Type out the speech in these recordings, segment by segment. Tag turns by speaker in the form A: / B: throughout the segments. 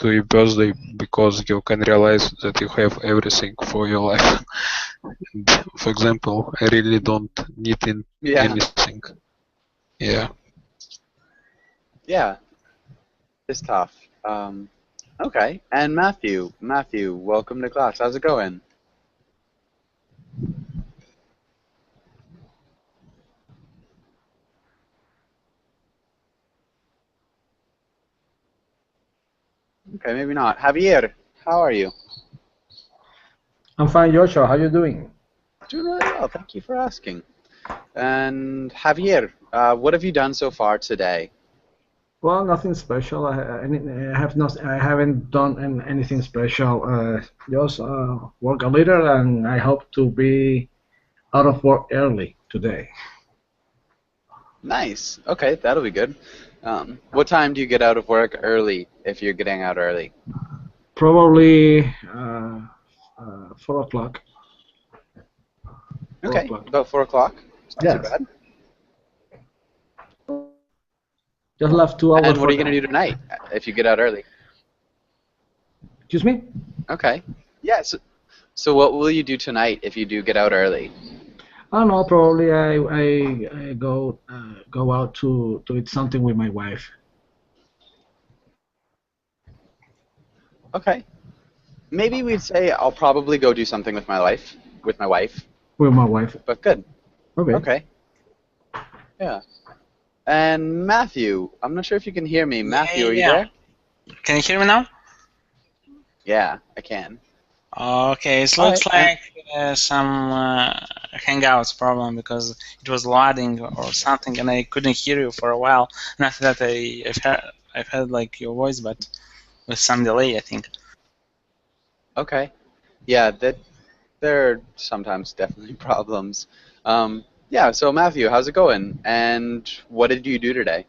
A: to your birthday because you can realize that you have everything for your life. And for example, I really don't need
B: Yeah.
A: anything. Yeah.
B: Yeah. It's tough. Okay. And Matthew, welcome to class. How's it going? Okay, maybe not. Javier, how are you?
C: I'm fine, Joshua. How you doing?
B: Doing really well. Thank you for asking. And Javier, what have you done so far today?
C: Well, nothing special. I haven't done anything special. Just work a little, and I hope to be out of work early today.
B: Nice. Okay, that'll be good. What time do you get out of work early if you're getting out early?
C: Probably 4 o'clock. 4
B: Okay,
C: o'clock.
B: about 4 o'clock. It's not too
C: Yes.
B: bad.
C: Just left 2 hours.
B: And what are you going to do tonight if you get out early?
C: Excuse me?
B: Okay. Yeah, so what will you do tonight if you do get out early?
C: I don't know. Probably I go out to eat something with my wife.
B: Okay. Maybe we'd say I'll probably go do something with my wife.
C: With my wife.
B: But good.
C: Okay.
B: Okay. Yeah. And Matthew, I'm not sure if you can hear me. Matthew, are you there?
D: Can you hear me now?
B: Yeah, I can.
D: Okay, it looks like some Hangouts problem because it was loading or something, and I couldn't hear you for a while. And after that, I've heard like your voice, but with some delay, I think.
B: Okay. Yeah, there are sometimes definitely problems. Yeah. So Matthew, how's it going? And what did you do today?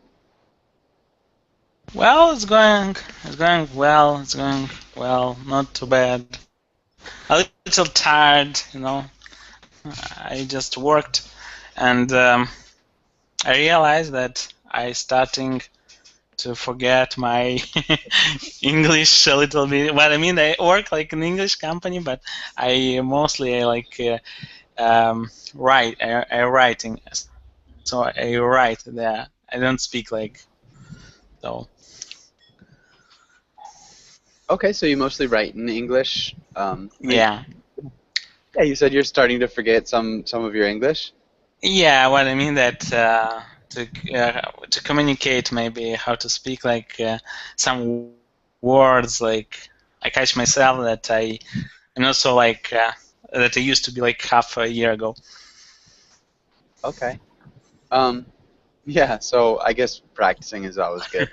D: Well, it's going well. It's going well, not too bad. A little tired, you know. I just worked, and I realized that I starting to forget my English a little bit. Well, I mean, I work like an English company, but I mostly writing. So I write there. I don't speak like so.
B: Okay, so you mostly write in English.
D: Yeah.
B: Yeah, you said you're starting to forget some of your English.
D: Yeah, well, I mean that to communicate, maybe how to speak, like some words, like I catch myself that I'm not so like that I used to be like half a year ago.
B: Okay. Yeah. So I guess practicing is always good.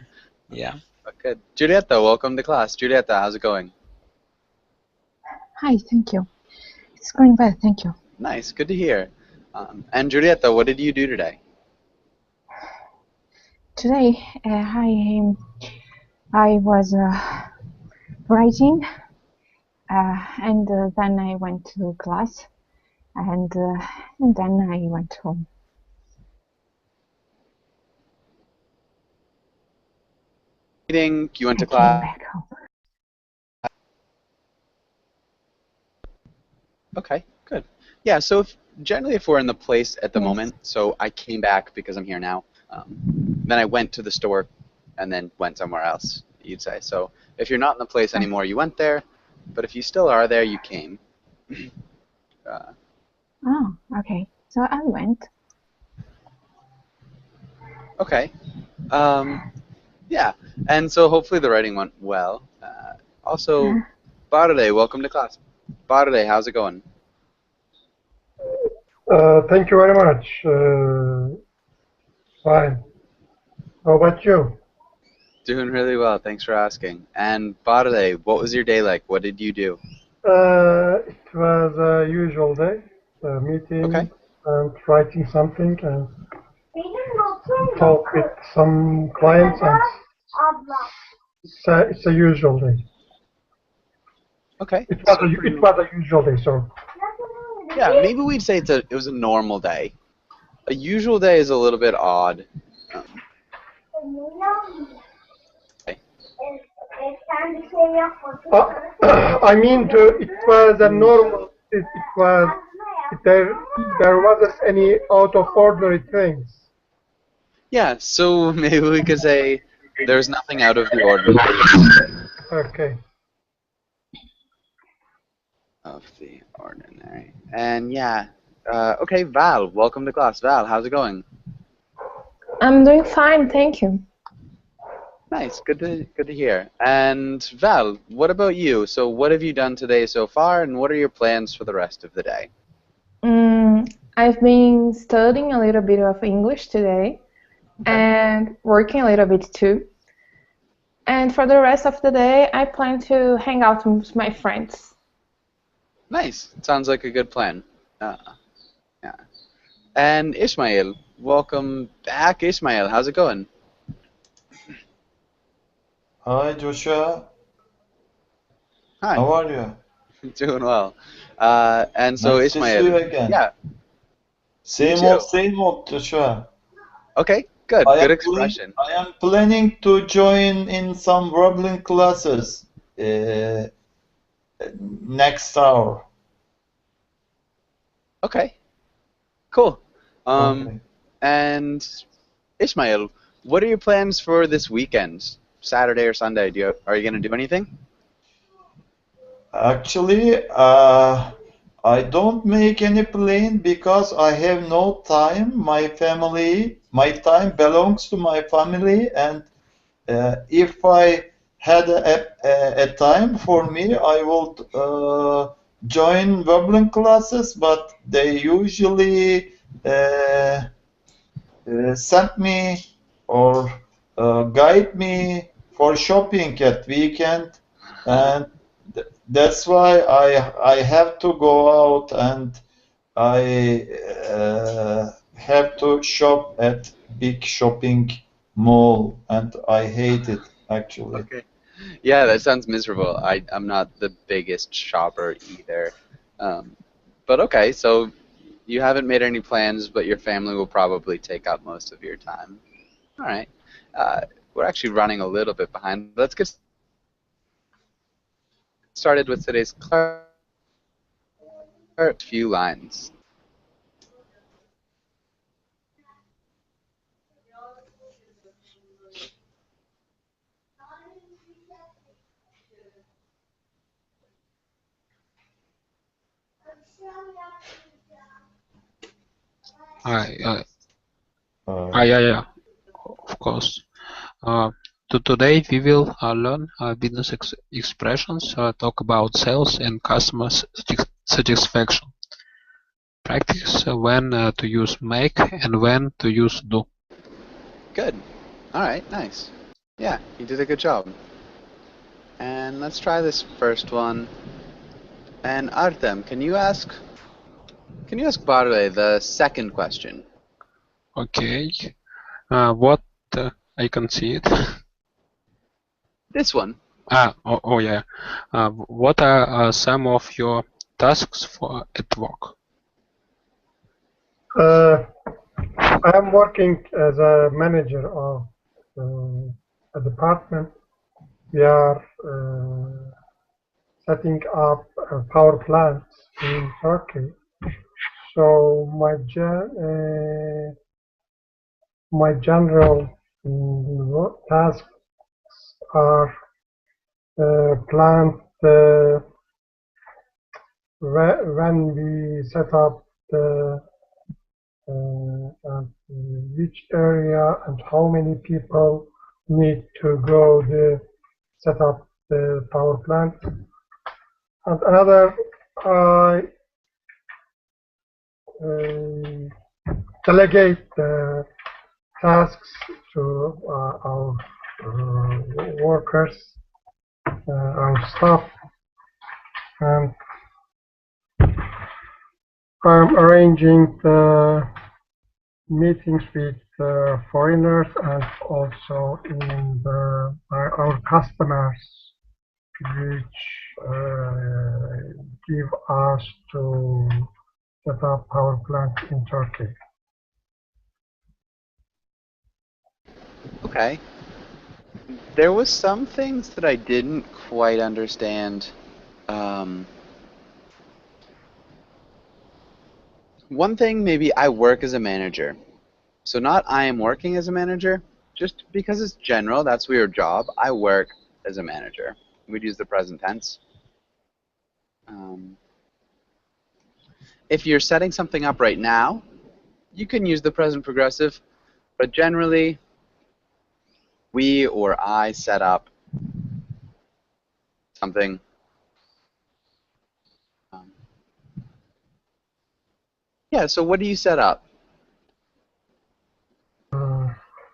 D: Yeah.
B: Good. Julieta, welcome to class. Julieta, how's it going?
E: Hi, thank you. It's going well, thank you.
B: Nice, good to hear. And Julieta, what did you do today?
E: Today, I was writing, and then I went to class, and then I went home.
B: You went to
E: I
B: class.
E: came back home.
B: Okay, good. Yeah, so generally if we're in the place at the
E: Yes.
B: moment, so I came back because I'm here now, then I went to the store and then went somewhere else, you'd say. So if you're not in the place anymore, you went there, but if you still are there, you came.
E: Oh, okay. So I went.
B: Okay. Yeah, and so hopefully the writing went well. Also, Barde, welcome to class. Barde, how's it going?
F: Thank you very much. Fine. How about you?
B: Doing really well, thanks for asking. And Barde, what was your day like? What did you do?
F: It was a usual day, meeting and writing something and talk with some clients, and it's a usual day.
B: Okay.
F: It was a usual day, so.
B: Yeah, maybe we'd say it was a normal day. A usual day is a little bit odd. Okay.
F: I mean, it was a normal. It was there wasn't any out of ordinary things.
B: Yeah, so maybe we could say there's nothing out of the ordinary.
F: Okay.
B: Of the ordinary. And yeah, okay, Val, welcome to class. Val, how's it going?
G: I'm doing fine, thank you.
B: Nice, good to hear. And Val, what about you? So what have you done today so far, and what are your plans for the rest of the day?
G: I've been studying a little bit of English today, and working a little bit too. And for the rest of the day, I plan to hang out with my friends.
B: Nice, sounds like a good plan. Yeah. And Ismail, welcome back. Ismail, how's it going?
H: Hi, Joshua.
B: Hi.
H: How are you?
B: Doing well. And so
H: Nice
B: Ismail,
H: to see you again.
B: yeah.
H: Same old, Joshua.
B: Okay, good. Good expression.
H: I am planning to join in some wobbling classes next hour.
B: Okay, cool.
H: Okay.
B: And Ismail, what are your plans for this weekend? Saturday or Sunday? Are you going to do anything?
H: Actually, I don't make any plan because I have no time. My time belongs to my family, and if I had a time for me, I would join wobbling classes, but they usually send me or guide me for shopping at weekend, and that's why I have to go out and I have to shop at big shopping mall, and I hate it actually.
B: Okay. Yeah, that sounds miserable. I'm not the biggest shopper either. But okay, so you haven't made any plans, but your family will probably take up most of your time. All right. We're actually running a little bit behind. Let's get started with today's class. A few lines.
A: Yeah, of course. Today we will learn business expressions, talk about sales and customer satisfaction. Practice when to use make and when to use do.
B: Good. All right, nice. Yeah, you did a good job. And let's try this first one. And Artem, can you ask Barle the second question?
A: Okay. What I can see it.
B: This one.
A: Yeah. What are some of your tasks for at work?
F: I am working as a manager of a department. We are setting up power plants in Turkey. So my general tasks are plan when we set up the which area and how many people need to go to set up the power plant. And another, I delegate the tasks to our workers, our staff, and I'm arranging the meetings with foreigners and also in our customers, which give us to set up power plant in Turkey.
B: Okay. There was some things that I didn't quite understand. One thing, maybe I work as a manager. So not I am working as a manager, just because it's general, that's your job. I work as a manager. We'd use the present tense. If you're setting something up right now, you can use the present progressive, but generally, we or I set up something. Yeah, so what do you set up?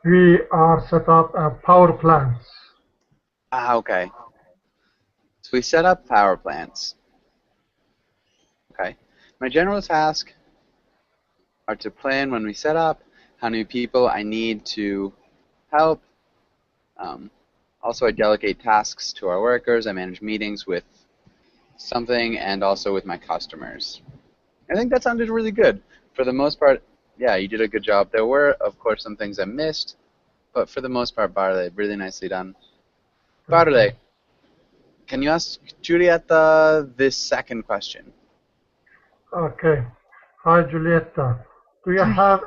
F: We are set up power plants.
B: Okay. So we set up power plants. Okay. My general tasks are to plan when we set up, how many people I need to help. Also, I delegate tasks to our workers. I manage meetings with something and also with my customers. I think that sounded really good. For the most part, yeah, you did a good job. There were, of course, some things I missed, but for the most part, Barley, really nicely done. Barley, can you ask Giulietta this second question?
F: Okay. Hi, Giulietta. Do you have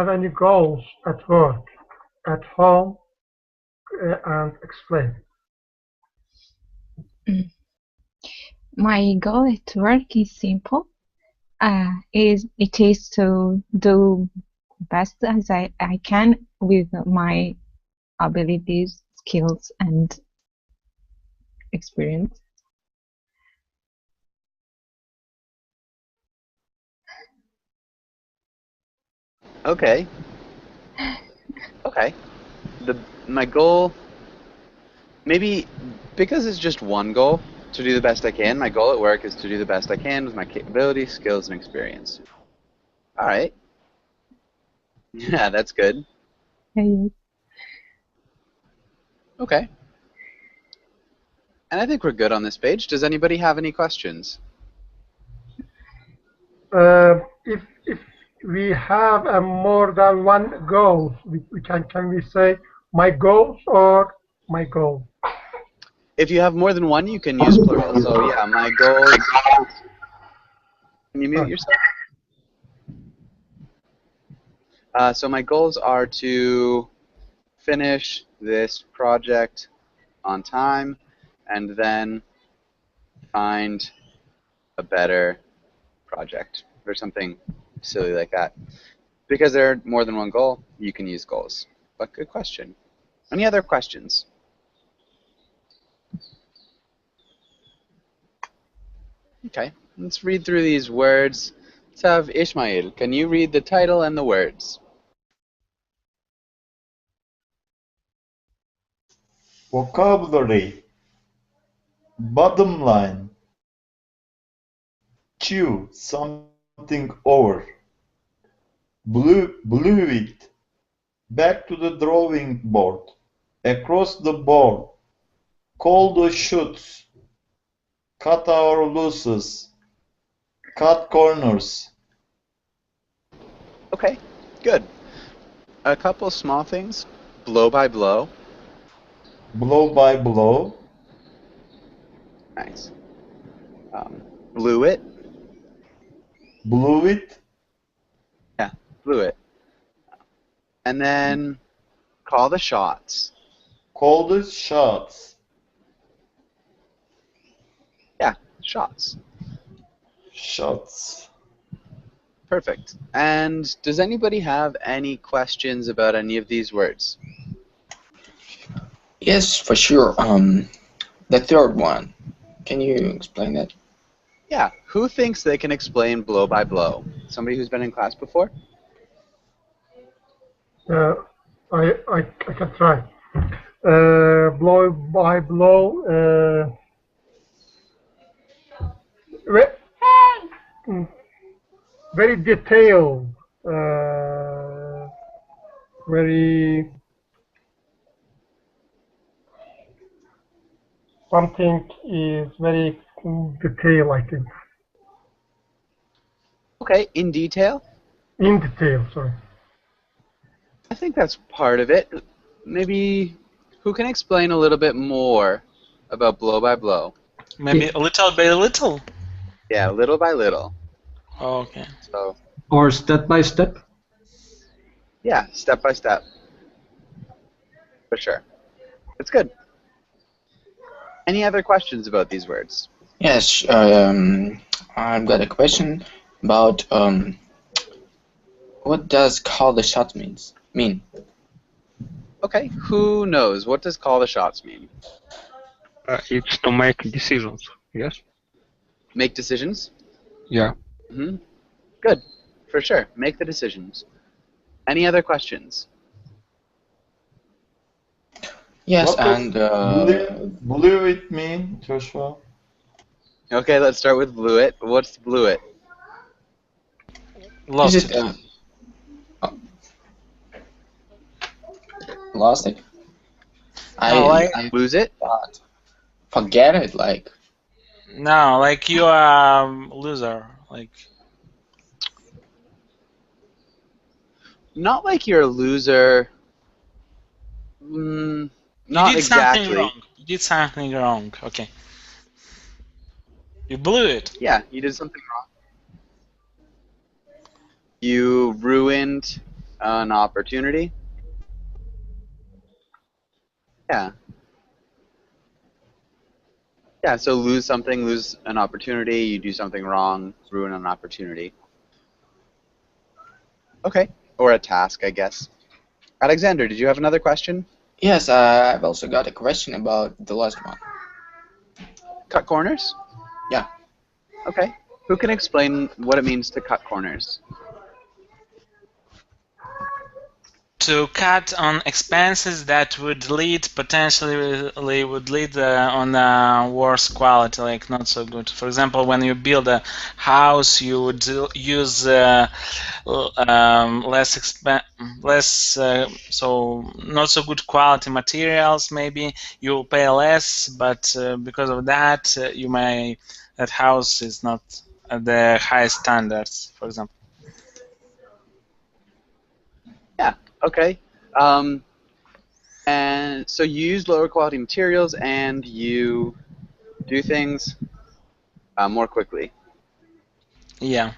F: any goals at work, at home, and explain?
E: My goal at work is simple. It is to do best as I can with my abilities, skills, and experience.
B: Okay. Okay. My goal, maybe because it's just one goal, to do the best I can. My goal at work is to do the best I can with my capabilities, skills, and experience. All right. Yeah, that's good. Okay. And I think we're good on this page. Does anybody have any questions?
F: If we have more than one goal, can we say my goals or my goal?
B: If you have more than one, you can use plural. So yeah, my goals. Can you mute yourself? So my goals are to finish this project on time and then find a better project or something silly like that. Because there are more than one goal, you can use goals. But good question. Any other questions? Okay, let's read through these words. Let's have Ishmael. Can you read the title and the words?
H: Vocabulary. Bottom line. Chew something over. Blew it. Back to the drawing board. Across the board. Call the shots. Cut our losses. Cut corners.
B: Okay, good. A couple small things. Blow by blow.
H: Blow by blow.
B: Nice. Blew it.
H: Blew it.
B: Yeah, blew it. And then call the shots.
H: Call the shots.
B: Yeah, shots.
H: Shots.
B: Perfect. And does anybody have any questions about any of these words?
I: Yes, for sure. The third one. Can you explain that?
B: Yeah. Who thinks they can explain blow by blow? Somebody who's been in class before?
F: I can try. Blow by blow. Very detailed. Very something is very detailed, I think.
B: Okay, in detail?
F: In detail, sorry.
B: I think that's part of it. Maybe Who can explain a little bit more about blow by blow?
D: Maybe a little by little.
B: Yeah, little by little.
D: Okay.
B: So,
C: Or step by step?
B: yeah, step by step. For sure. It's good. Any other questions about these words?
I: Yes, I've got a question about what does call the shot mean?
B: Okay, who knows? What does call the shots mean?
A: It's to make decisions. Yes.
B: Make decisions?
A: Yeah.
B: Hmm. Good. For sure. Make the decisions. Any other questions?
I: Yes,
H: What does
I: and
H: blue it mean, Joshua?
B: Okay, let's start with blew it. What's blew it?
D: Lost
I: is
D: it.
I: it lost it?
D: No, like
I: I
B: Lose it?
I: thought forget it, like
D: no, like you are a loser. Like
B: Not like you're a loser.
D: you
B: Not
D: did
B: exactly.
D: something wrong. You did something wrong. Okay. You blew it.
B: Yeah, you did something wrong. You ruined an opportunity. Yeah. Yeah, so lose something, lose an opportunity, you do something wrong, ruin an opportunity. Okay, or a task, I guess. Alexander, did you have another question?
I: yes, I've also got a question about the last one.
B: Cut corners?
I: Yeah.
B: Okay. Who can explain what it means to cut corners?
D: To cut on expenses that would lead on a worse quality, like not so good. For example, when you build a house, you would use so not so good quality materials. Maybe you'll pay less, but because of that, that house is not at the highest standards. For example.
B: Yeah, okay. And so you use lower quality materials and you do things more quickly
D: Yeah.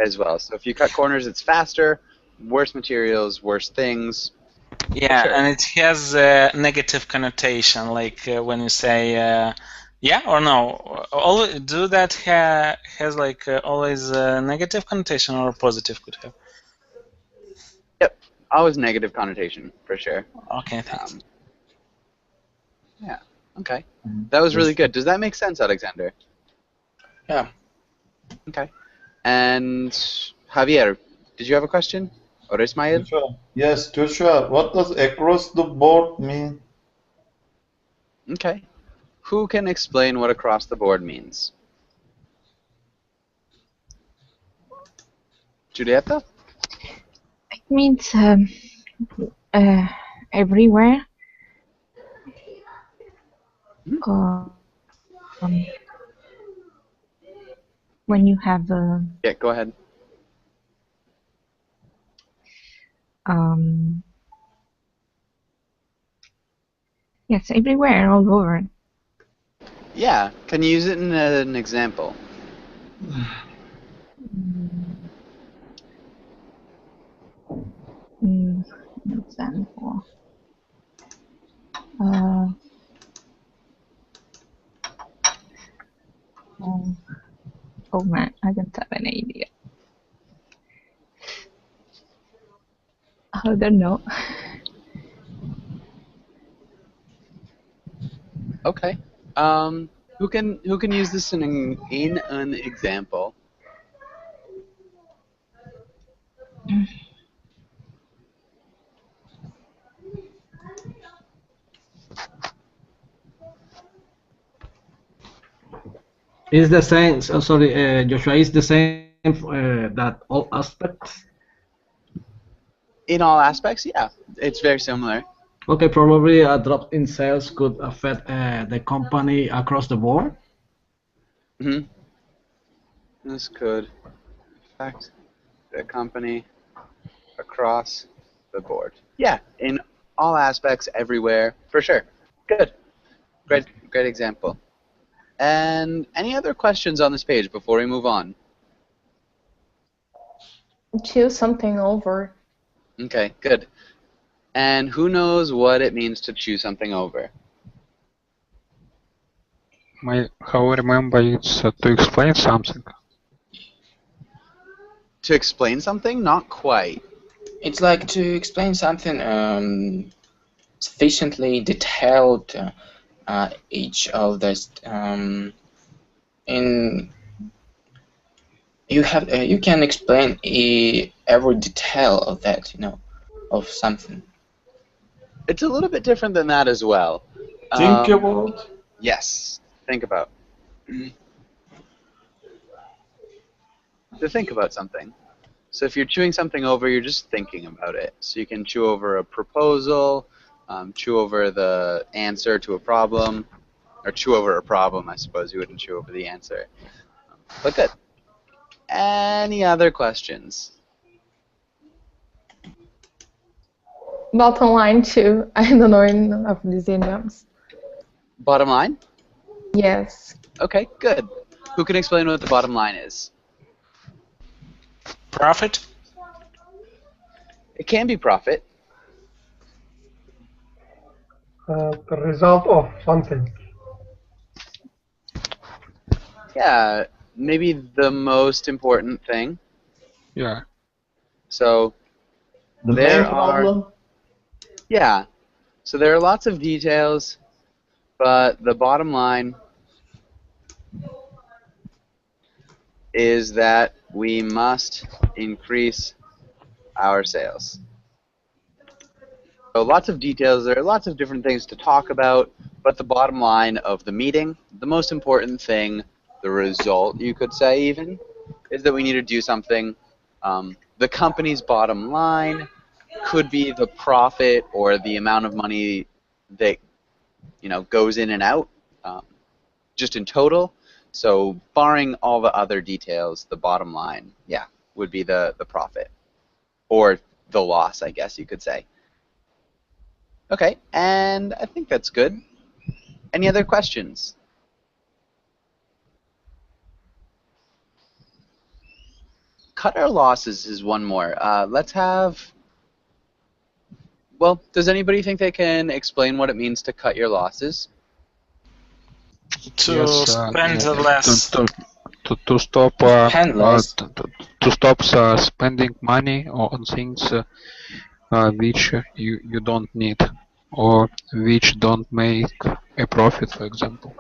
B: as well. So if you cut corners, it's faster, worse materials, worse things.
D: Yeah,
B: Sure.
D: and it has a negative connotation, like when you say yeah or no. Do that has like always a negative connotation or positive could have?
B: Yep, always negative connotation for sure.
D: Okay, thanks.
B: Yeah, okay. That was really good. Does that make sense, Alexander?
I: Yeah.
B: Okay. And Javier, did you have a question? Or Ismail?
H: Joshua. Yes, Joshua, what does across the board mean?
B: Okay. Who can explain what across the board means? Julieta?
E: It means everywhere. When you have
B: Yeah, go ahead.
E: yes, everywhere, all over.
B: Yeah, can you use it in an example?
E: An example. Oh man, I don't have an idea. I don't know.
B: Okay. Who can use this in an example?
C: Is the same, sorry, Joshua, is the same that all aspects?
B: In all aspects, yeah. It's very similar.
C: Okay, probably a drop in sales could affect the company across the board.
B: Mm-hmm. This could affect the company across the board. Yeah, in all aspects, everywhere, for sure. Good. Great example. And any other questions on this page before we move on?
G: Choose something over.
B: Okay, good. And who knows what it means to choose something over?
A: How I remember it's to explain something.
B: To explain something? Not quite.
I: It's like to explain something sufficiently detailed, each of this. You can explain every detail of that, of something.
B: It's a little bit different than that as well.
H: Think about.
B: Yes. Think about. To think about something. So if you're chewing something over, you're just thinking about it. So you can chew over a proposal, chew over the answer to a problem, or chew over a problem, I suppose. You wouldn't chew over the answer. But good. Any other questions?
G: Bottom line too. I don't know any of these idioms.
B: Bottom line?
G: Yes.
B: Okay, good. Who can explain what the bottom line is?
D: Profit?
B: It can be profit.
F: The result of something.
B: Yeah, maybe the most important thing.
A: Yeah.
B: So
H: The
B: there
H: main problem.
B: Yeah. So there are lots of details, but the bottom line is that we must increase our sales. So lots of details, there are lots of different things to talk about, but the bottom line of the meeting, the most important thing, the result you could say even, is that we need to do something. The company's bottom line could be the profit or the amount of money that goes in and out, just in total. So barring all the other details, the bottom line, yeah, would be the profit. Or the loss, I guess you could say. Okay, and I think that's good. Any other questions? Cut our losses is one more. Let's have... Well, does anybody think they can explain what it means to cut your losses?
D: To spend less.
A: To stop
I: Spend less.
A: to stop spending money on things which you don't need or which don't make a profit, for example.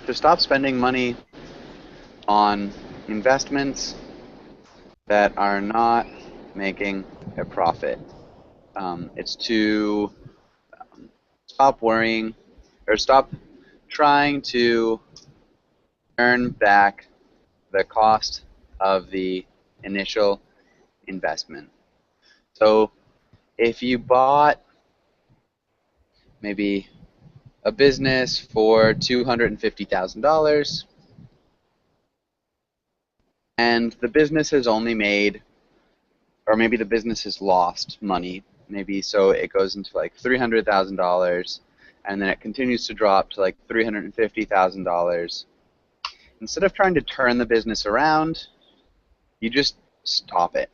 B: To stop spending money on investments that are not making a profit. It's to stop worrying or stop trying to earn back the cost of the initial investment. So if you bought maybe a business for $250,000 and the business has only made, or maybe the business has lost money, maybe so it goes into like $300,000 and then it continues to drop to like $350,000. Instead of trying to turn the business around, you just stop it.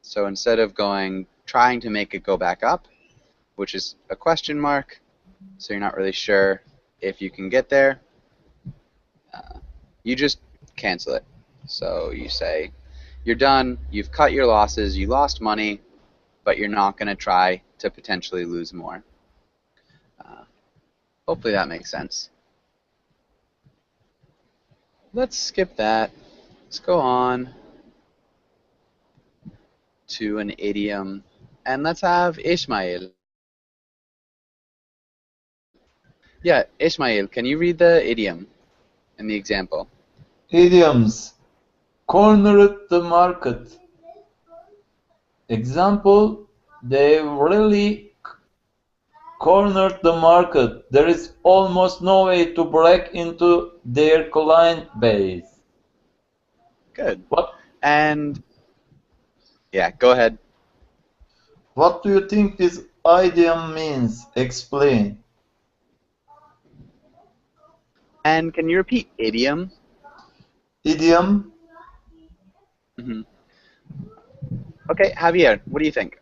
B: So instead of trying to make it go back up, which is a question mark, so you're not really sure if you can get there, you just cancel it. So you say, you're done, you've cut your losses, you lost money, but you're not going to try to potentially lose more. Hopefully that makes sense. Let's skip that. Let's go on to an idiom, and let's have Ishmael. Yeah, Ishmael, can you read the idiom and the example?
H: Idioms. Cornered the market. Example, they really cornered the market. There is almost no way to break into their client base.
B: Good.
H: What?
B: And yeah, go ahead.
H: What do you think this idiom means? Explain.
B: And can you repeat idiom?
H: Idiom?
B: Mm-hmm. Okay, Javier, what do you think?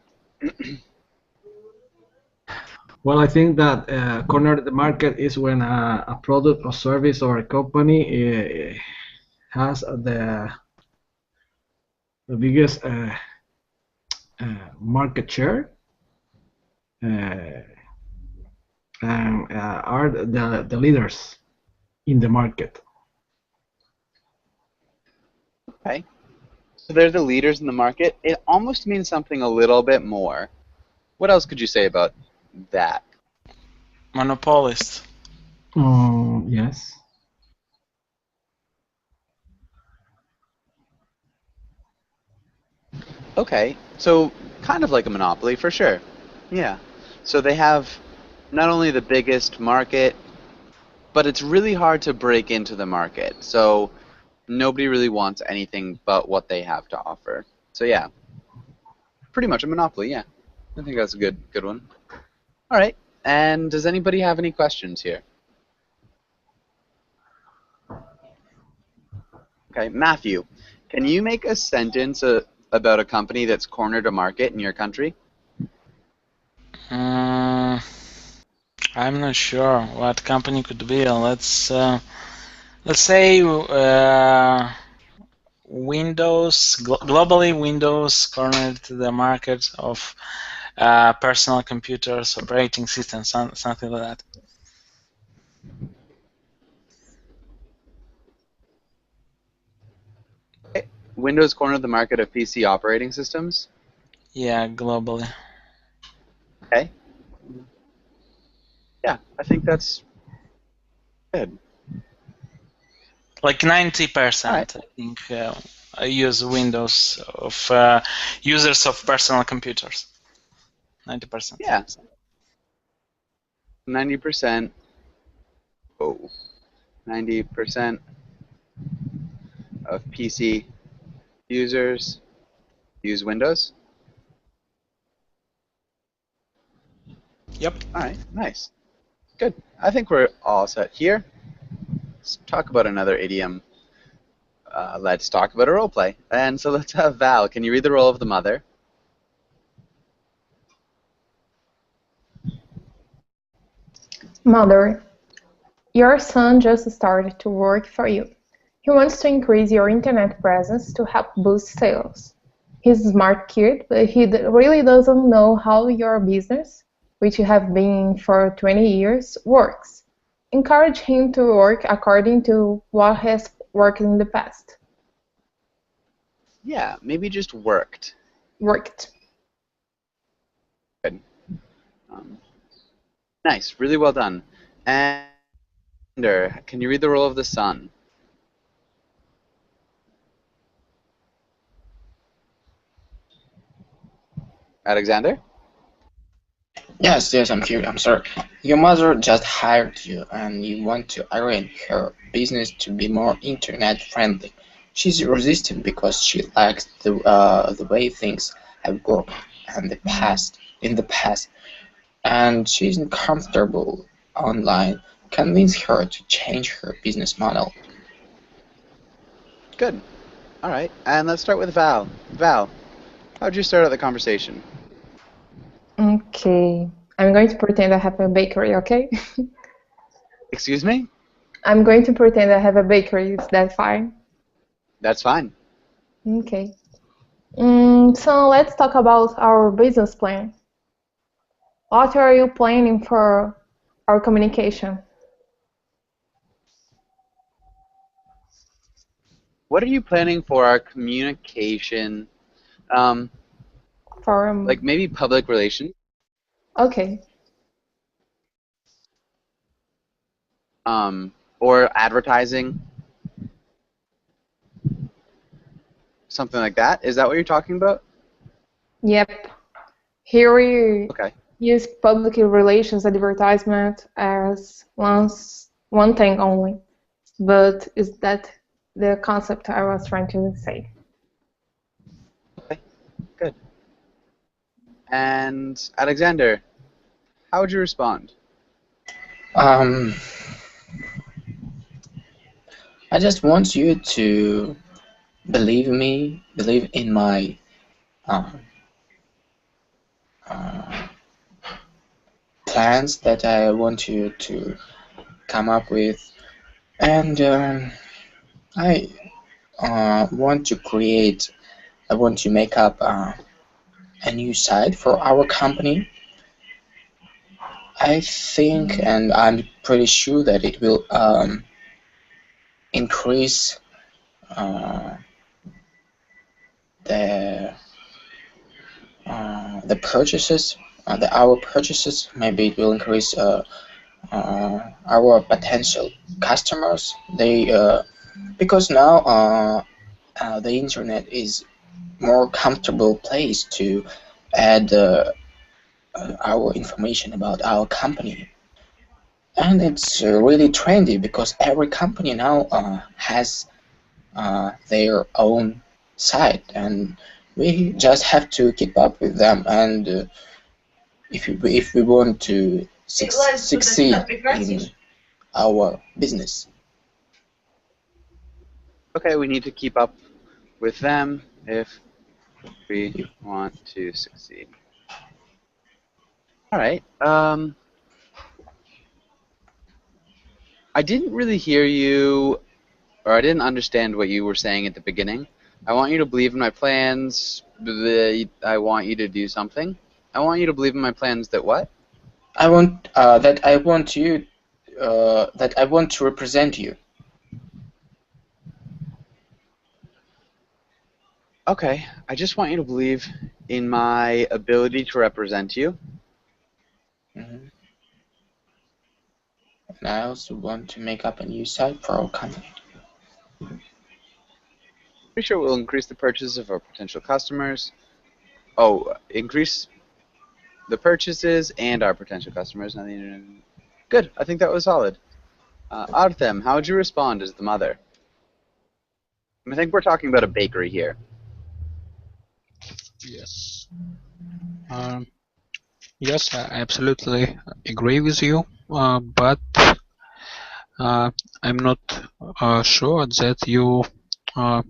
C: Well, I think that corner the market is when a product or service or a company has the biggest market share and are the leaders in the market.
B: Okay. So they're the leaders in the market. It almost means something a little bit more. What else could you say about that?
D: Monopolist.
C: Yes.
B: Okay, so kind of like a monopoly for sure. Yeah. So they have not only the biggest market, but it's really hard to break into the market. So nobody really wants anything but what they have to offer. So yeah, pretty much a monopoly. Yeah, I think that's a good one. All right. And does anybody have any questions here? Okay, Matthew, can you make a sentence about a company that's cornered a market in your country?
D: I'm not sure what company could be. Let's say Windows. Globally, Windows cornered the market of personal computers, operating systems, something like that.
B: Windows cornered the market of PC operating systems?
D: Yeah, globally.
B: Okay. Yeah, I think that's good.
D: Like 90%,
B: right.
D: I think, use Windows of users of personal computers. 90%.
B: Yeah. 90%. Oh. 90% of PC users use Windows?
D: Yep.
B: All right, nice. Good. I think we're all set here. Let's talk about another idiom. Let's talk about a role play. And so let's have Val. Can you read the role of the mother?
G: Mother, your son just started to work for you. He wants to increase your internet presence to help boost sales. He's a smart kid, but he really doesn't know how your business, which you have been for 20 years, works. Encourage him to work according to what has worked in the past.
B: Yeah, maybe just worked.
G: Worked.
B: Good. Nice, really well done. And can you read the role of the son? Alexander?
I: Yes, I'm here. I'm sorry. Your mother just hired you, and you want to arrange her business to be more internet friendly. She's resistant because she likes the way things have worked in the past, and she's uncomfortable online. Convince her to change her business model.
B: Good. All right, and let's start with Val. Val, how'd you start out the conversation?
G: Okay. I'm going to pretend I have a bakery, okay?
B: Excuse me?
G: I'm going to pretend I have a bakery. Is that fine?
B: That's fine.
G: Okay. So let's talk about our business plan. What are you planning for our communication?
B: What are you planning for our communication? Like maybe public relations?
G: Okay.
B: Or advertising? Something like that? Is that what you're talking about?
G: Yep. Here we
B: Okay.
G: use public relations advertisement as one thing only. But is that the concept I was trying to say?
B: Okay, good. And Alexander, how would you respond?
I: I just want you to believe me, believe in my uh, plans that I want you to come up with, and I want to create, I want to make up a new site for our company. I think, and I'm pretty sure that it will increase the purchases, our purchases. Maybe it will increase our potential customers. Because now the internet is more comfortable place to add our information about our company, and it's really trendy because every company now has their own site, and we just have to keep up with them. And if we want to succeed in our business.
B: Okay, we need to keep up with them if we want to succeed. All right. I didn't really hear you, or I didn't understand what you were saying at the beginning. I want you to believe in my plans. I want you to do something. I want you to believe in my plans that what?
I: I want that I want you that I want to represent you.
B: Okay, I just want you to believe in my ability to represent you.
I: Mm-hmm. And I also want to make up a new site for our company.
B: Pretty sure it will increase the purchases of our potential customers. Oh, increase the purchases and our potential customers. Good, I think that was solid. Artem, how would you respond as the mother? I think we're talking about a bakery here.
A: Yes. Yes, I absolutely agree with you, but I'm not sure that you are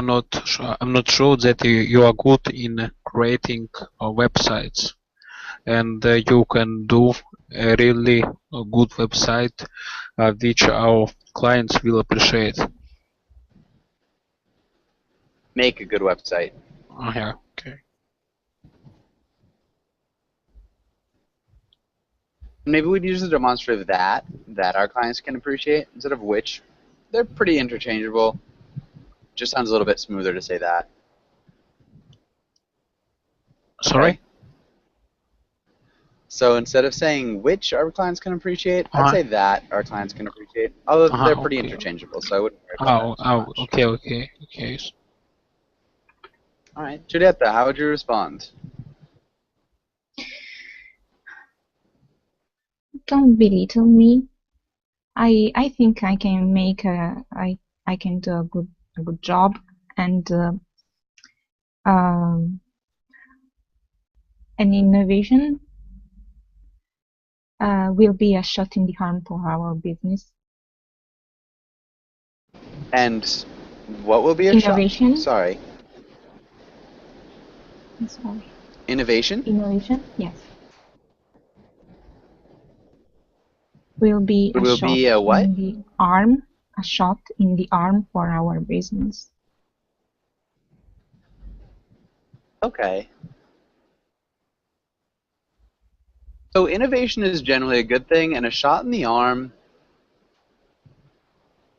A: not. I'm not sure that you are good in creating websites, and you can do a really good website, which our clients will appreciate.
B: Make a good website.
A: Yeah. Okay.
B: Maybe we'd use the demonstrative that our clients can appreciate instead of which. They're pretty interchangeable. Just sounds a little bit smoother to say that.
A: Sorry?
B: Okay. So instead of saying which our clients can appreciate, I'd say that our clients can appreciate. Although they're pretty interchangeable, so I wouldn't worry about that too much.
A: Okay.
B: All right, Giulietta, how would you respond?
E: Don't belittle me. I think I can make I can do a good job, and an innovation will be a shot in the arm for our business.
B: And what will be a
E: innovation?
B: shot? Sorry.
E: I'm sorry.
B: Innovation?
E: Innovation, yes. Will be a shot in the arm, a shot in the arm for our business.
B: Okay. So innovation is generally a good thing, and a shot in the arm,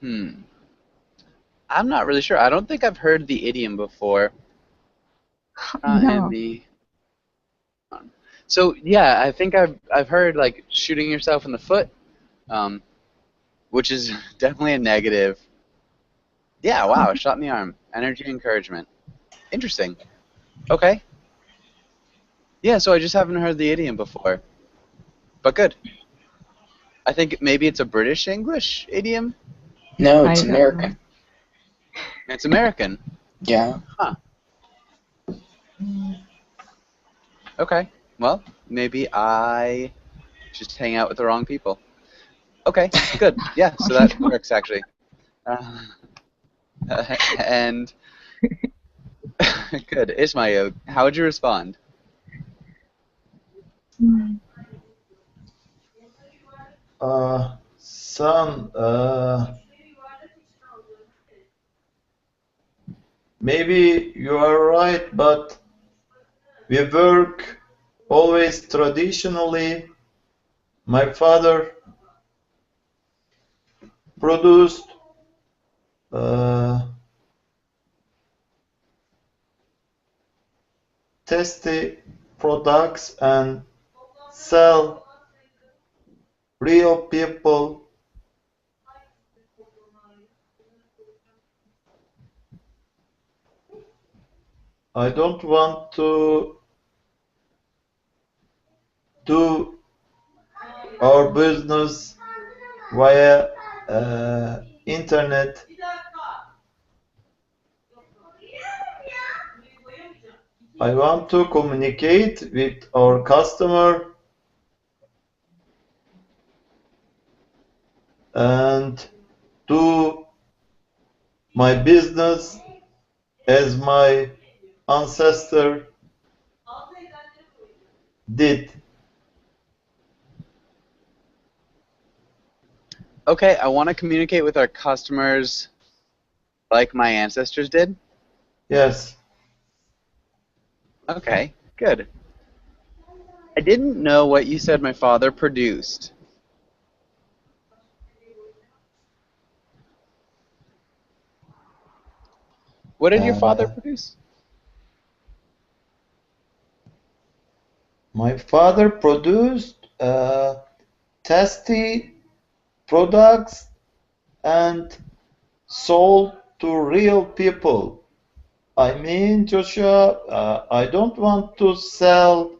B: I'm not really sure. I don't think I've heard the idiom before.
E: No.
B: So yeah, I think I've heard like shooting yourself in the foot, which is definitely a negative. Yeah, wow, a shot in the arm, energy encouragement. Interesting. Okay. Yeah, so I just haven't heard the idiom before, but good. I think maybe it's a British English idiom.
I: No, it's American.
B: It's American.
I: Yeah.
B: Huh. Okay. Well, maybe I just hang out with the wrong people. Okay, good. Yeah, so that works actually. Uh, and good. Ismail, how would you respond?
H: Son, maybe you are right, but we work always traditionally. My father produced tasty products and sell real people. I don't want to do our business via internet. I want to communicate with our customer and do my business as my ancestor did.
B: Okay, I want to communicate with our customers like my ancestors did.
H: Yes.
B: Okay, good. I didn't know what you said my father produced. What did your father produce?
H: My father produced tasty products and sold to real people. I mean, Joshua, I don't want to sell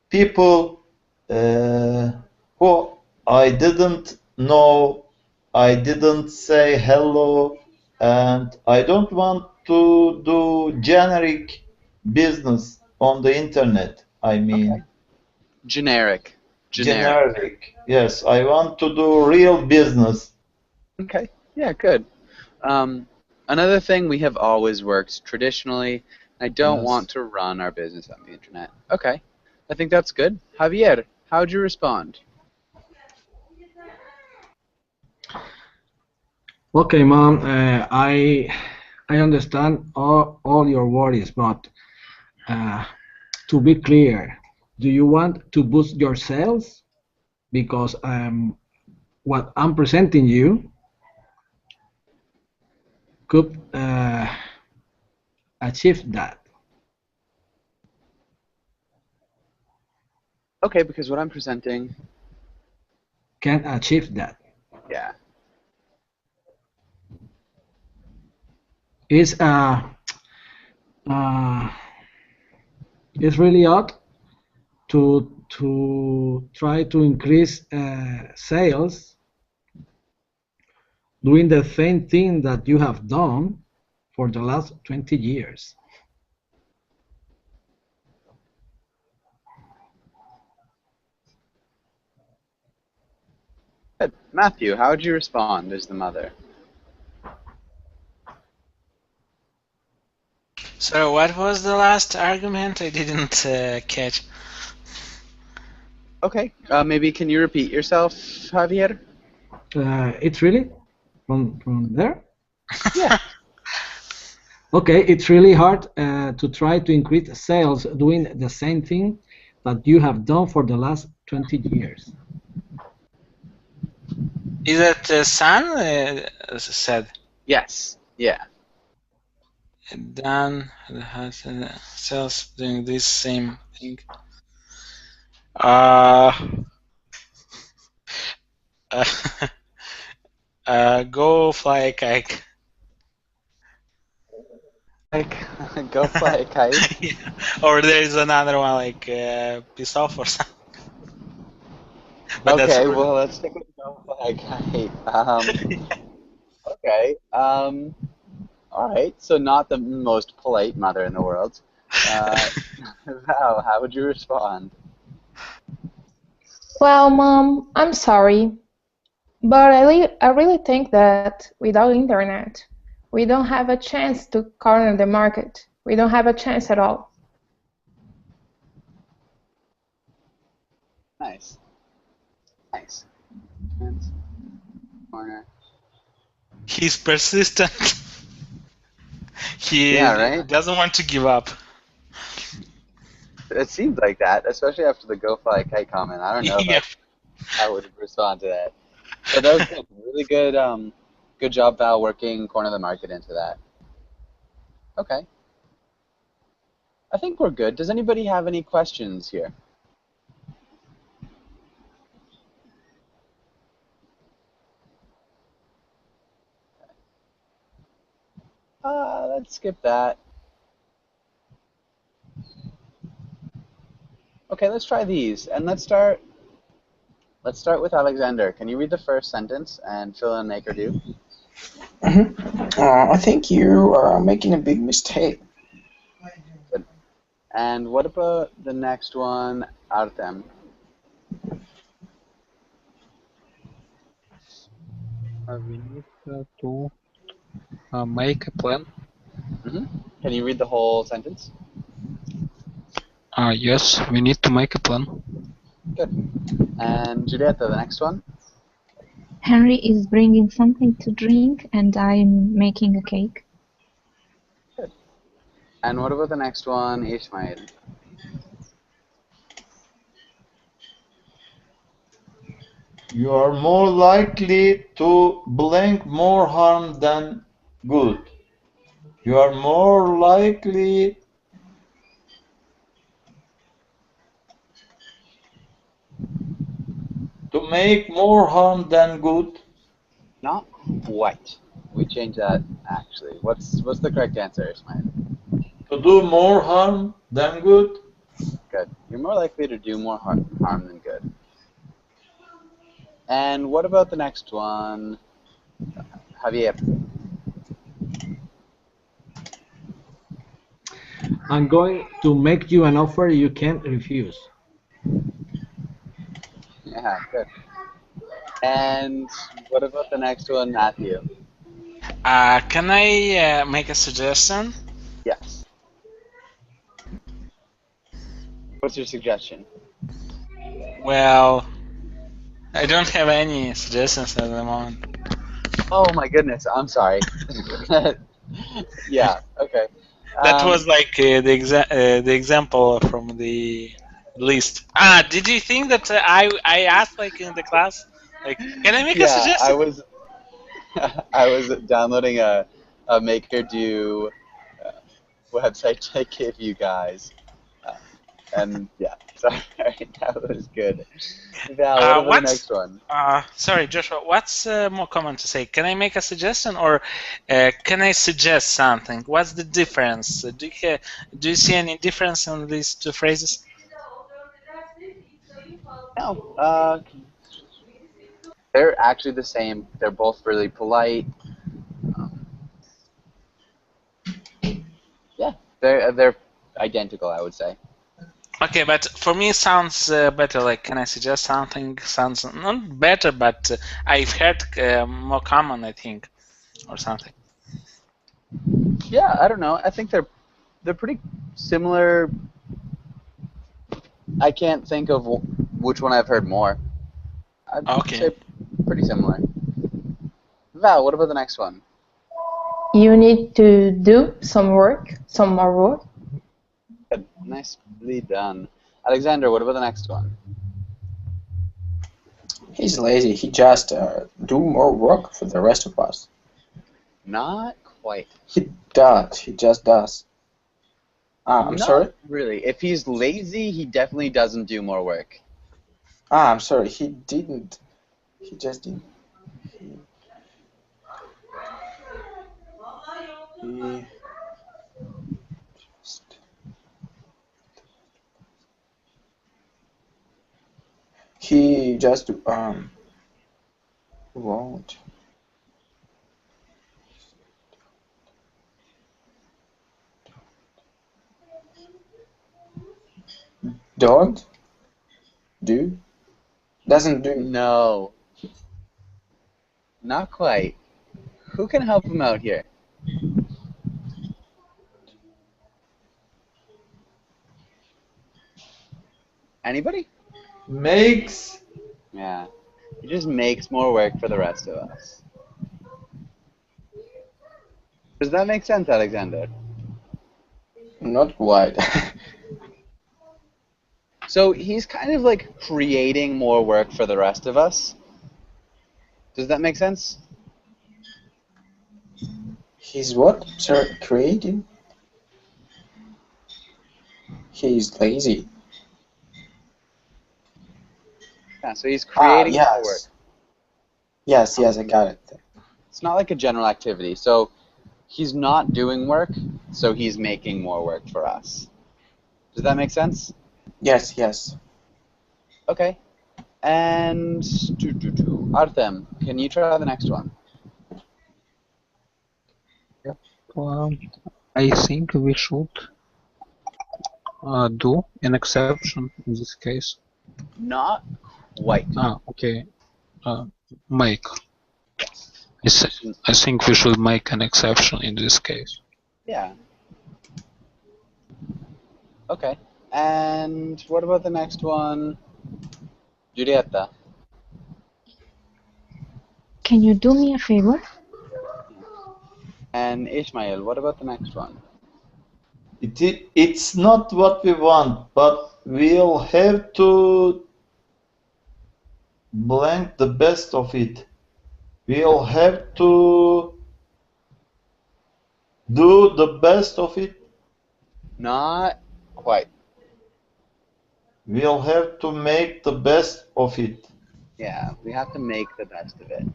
H: people who I didn't know, I didn't say hello, and I don't want to do generic business on the internet. I mean,
B: Okay. Generic.
H: Yes, I want to do real business.
B: Okay. Yeah, good. Another thing, we have always worked traditionally. I don't
H: Yes.
B: want to run our business on the internet. Okay. I think that's good. Javier, how'd you respond?
C: Okay, Mom. I understand all your worries, but to be clear, do you want to boost your sales? Because what I'm presenting you could achieve that.
B: Okay, because what I'm presenting,
C: Can achieve that.
B: yeah.
C: It's it's really odd to try to increase sales doing the same thing that you have done for the last 20 years.
B: Good. Matthew, how would you respond as the mother?
D: So what was the last argument? I didn't catch.
B: Okay. Maybe can you repeat yourself, Javier?
C: It's really from there.
B: Yeah.
C: Okay, it's really hard to try to increase sales doing the same thing that you have done for the last 20 years.
D: Is that San said?
B: Yes. Yeah.
D: Dan has sales doing this same thing. Go fly a kite.
B: Like, go fly a kite.
D: Yeah. Or there is another one like piss off or something. But
B: Okay,
D: that's
B: well, let's stick with go fly a kite. Okay. All right, so not the most polite mother in the world. Val, how would you respond?
G: Well, Mom, I'm sorry, but I really think that without internet, we don't have a chance to corner the market. We don't have a chance at all.
B: Nice. Nice. Corner.
D: He's persistent. He
B: Yeah, right?
D: doesn't want to give up.
B: It seems like that, especially after the Go Fly Kite comment. I don't know
D: Yeah.
B: if I would respond to that. But that was good. Really good, good job, Val, working corner of the market into that. Okay. I think we're good. Does anybody have any questions here? Let's skip that. Okay, let's try these, and let's start with Alexander. Can you read the first sentence and fill in make or do?
I: I think you are making a big mistake.
B: Good. And what about the next one, Artem?
A: We need to make a plan.
B: Can you read the whole sentence?
A: Yes, we need to make a plan.
B: Good. And Julieta, the next one?
E: Henry is bringing something to drink, and I'm making a cake.
B: Good. And what about the next one, Ishmael?
H: You are more likely to bring more harm than good. You are more likely to make more harm than good.
B: Not quite. We changed that actually. What's the correct answer, Ismail?
H: To do more harm than good.
B: Good. You're more likely to do more harm than good. And what about the next one, Javier?
C: I'm going to make you an offer you can't refuse.
B: Yeah, good. And what about the next one, Matthew?
D: Can I make a suggestion?
B: Yes. What's your suggestion?
D: Well, I don't have any suggestions at the moment.
B: Oh my goodness, I'm sorry. Yeah, okay.
D: That was like the example from the list. Did you think that I asked like in the class, like, can I make a suggestion?
B: I was downloading a MakerDo website I gave you guys, and yeah, sorry, that was good. Val, what about the next one?
D: Sorry, Joshua. What's more common to say? Can I make a suggestion or can I suggest something? What's the difference? Do you see any difference in these two phrases?
B: No. They're actually the same. They're both really polite. Yeah, they're identical, I would say.
D: Okay, but for me it sounds better. Like, can I suggest something? Sounds not better, but I've heard more common, I think, or something.
B: Yeah, I don't know. I think they're pretty similar. I can't think of which one I've heard more. I'd say pretty similar. Val, what about the next one?
G: You need to do some work, some more work.
B: Good. Nicely done. Alexander, what about the next one?
I: He's lazy. He just do more work for the rest of us.
B: Not quite.
I: He does. He just does. I'm sorry?
B: Really. If he's lazy, he definitely doesn't do more work.
I: I'm sorry. He didn't. He just didn't. He just won't. Don't? Do? Doesn't do?
B: No. Not quite. Who can help him out here? Anybody?
H: Makes.
B: Yeah. He just makes more work for the rest of us. Does that make sense, Alexander?
I: Not quite.
B: So he's kind of like creating more work for the rest of us. Does that make sense?
I: He's what, sir? Creating? He's lazy.
B: Yeah, so he's creating more work.
I: Yes. Yes, yes, I got it.
B: It's not like a general activity. So he's not doing work, so he's making more work for us. Does that make sense?
I: Yes, yes.
B: Okay. And Artem, can you try the next one?
A: I think we should do an exception in this case.
B: Not quite.
A: Okay. Make. I think we should make an exception in this case.
B: Yeah. Okay. And what about the next one? Julieta.
E: Can you do me a favor?
B: And Ishmael, what about the next one?
H: It's not what we want, but we'll have to blank the best of it. We'll have to do the best of it.
B: Not quite.
H: We'll have to make the best of it.
B: Yeah, we have to make the best of it.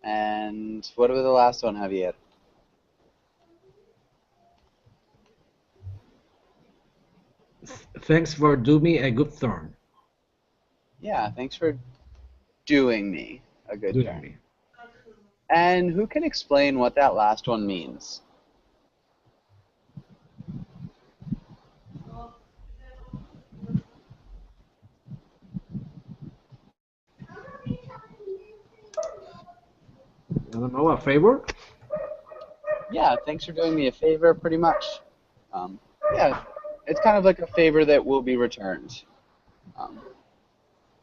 B: And what about the last one, Javier?
C: Thanks for doing me a good turn.
B: Yeah, thanks for doing me a good turn. And who can explain what that last one means?
C: I don't know, a favor?
B: Yeah, thanks for doing me a favor, pretty much. Yeah, it's kind of like a favor that will be returned.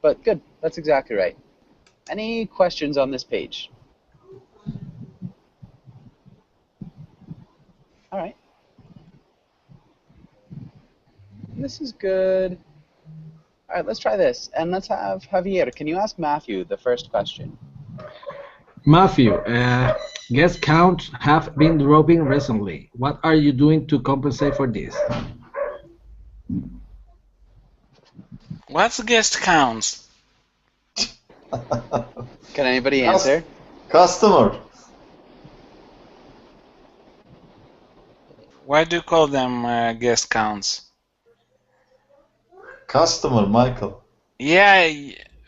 B: But good, that's exactly right. Any questions on this page? All right. This is good. All right, let's try this. And let's have Javier. Can you ask Matthew the first question?
C: Matthew, guest counts have been dropping recently. What are you doing to compensate for this?
D: What's guest counts?
B: Can anybody answer?
H: Customer.
D: Why do you call them guest counts?
H: Customer, Michael.
D: Yeah,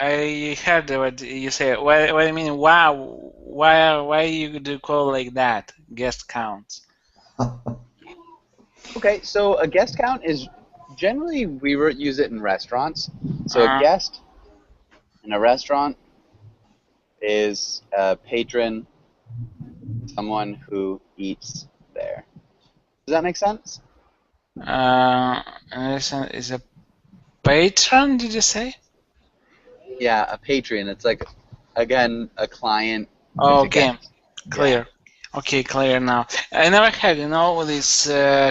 D: I heard what you say. What I mean, why you do call like that? Guest counts.
B: Okay, so a guest count is generally we use it in restaurants. So a guest in a restaurant is a patron, someone who eats there. Does that make sense?
D: Is a patron? Did you say?
B: Yeah, a patron. It's like, again, a client.
D: Oh, okay, clear. Yeah. Okay, clear now. I never had, this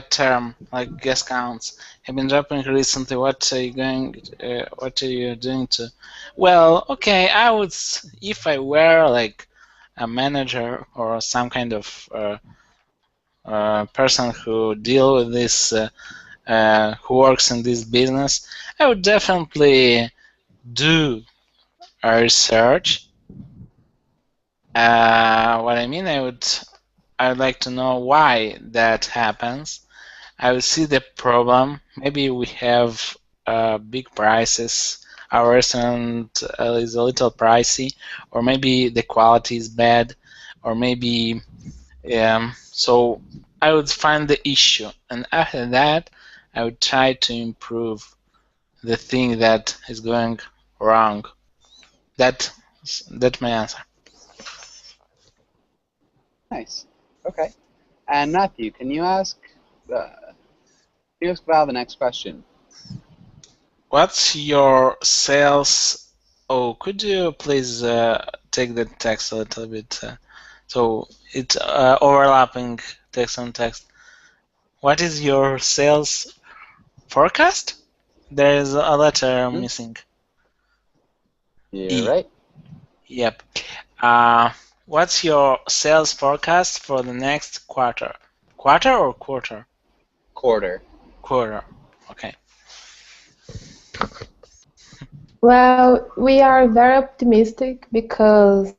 D: term like guest counts. Have been dropping recently. What are you doing to? Well, okay, I would, if I were like a manager or some kind of person who deal with this, who works in this business, I would definitely do a research. What I mean, I would like to know why that happens. I would see the problem. Maybe we have big prices. Our restaurant is a little pricey, or maybe the quality is bad, or maybe so I would find the issue, and after that, I would try to improve the thing that is going wrong. That's my answer.
B: Nice. Okay. And Matthew, can you ask Val the next question?
D: What's your sales? Oh, could you please take the text a little bit? So it's overlapping text on text. What is your sales forecast? There is a letter missing.
B: You're right.
D: Yep. What's your sales forecast for the next quarter? Quarter or quarter?
B: Quarter.
D: Quarter. Okay.
G: Well, we are very optimistic because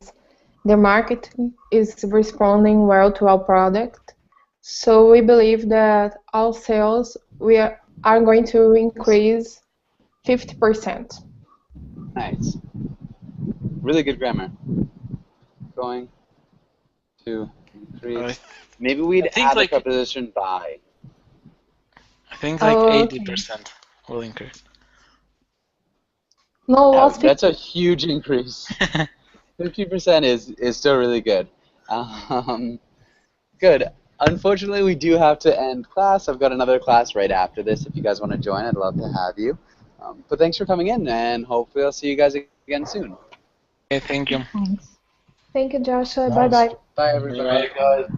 G: the market is responding well to our product. So we believe that our sales are going to increase 50%.
B: Nice. Really good grammar. Going to increase. Maybe we'd add the preposition by.
D: I think like 80% will increase.
G: No,
B: that's a huge increase. 50% is still really good. Good. Unfortunately, we do have to end class. I've got another class right after this. If you guys want to join, I'd love to have you. But thanks for coming in, and hopefully I'll see you guys again soon.
D: Okay, thank you.
E: Thanks.
G: Thank you, Joshua.
F: Nice.
G: Bye-bye.
B: Bye, everybody.
H: Bye, guys.